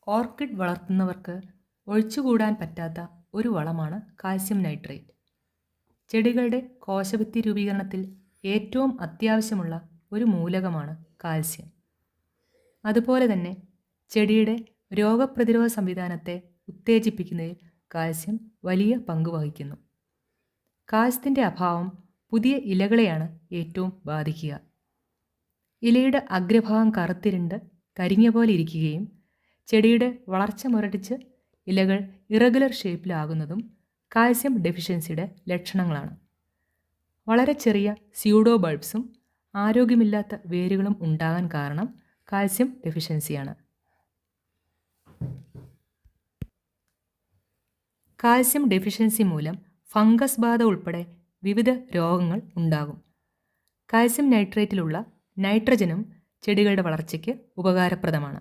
Orchid വളർത്തുന്നവർക്ക് ഒഴിച്ചുകൂടാൻ പറ്റാത്ത ഒരു വളമാണ് കാൽസ്യം നൈട്രേറ്റ്. ചെടികളുടെ കോശഭിത്തി രൂപീകരണത്തിൽ ഏറ്റവും അത്യാവശ്യമുള്ള ഒരു മൂലകമാണ് കാൽസ്യം. അതുപോലെ തന്നെ ചെടിയുടെ രോഗപ്രതിരോധ സംവിധാനത്തെ ഉത്തേജിപ്പിക്കുന്നതിൽ കാൽസ്യം വലിയ പങ്ക് വഹിക്കുന്നു. കാൽസ്യത്തിൻ്റെ അഭാവം പുതിയ ഇലകളെയാണ് ഏറ്റവും ബാധിക്കുക. ഇലയുടെ അഗ്രഭാഗം കറുത്തിരുണ്ട് കരിഞ്ഞ പോലെ ഇരിക്കുകയും ചെടിയുടെ വളർച്ച മുരടിച്ച് ഇലകൾ ഇറഗുലർ ഷേപ്പിലാകുന്നതും കാൽസ്യം ഡെഫിഷ്യൻസിയുടെ ലക്ഷണങ്ങളാണ്. വളരെ ചെറിയ സ്യൂഡോ ബൾബ്സും ആരോഗ്യമില്ലാത്ത വേരുകളും ഉണ്ടാകാൻ കാരണം കാൽസ്യം ഡെഫിഷ്യൻസിയാണ്. കാൽസ്യം ഡെഫിഷ്യൻസി മൂലം ഫംഗസ് ബാധ ഉൾപ്പെടെ വിവിധ രോഗങ്ങൾ ഉണ്ടാകും. കാൽസ്യം നൈട്രേറ്റിലുള്ള നൈട്രജനും ചെടികളുടെ വളർച്ചയ്ക്ക് ഉപകാരപ്രദമാണ്.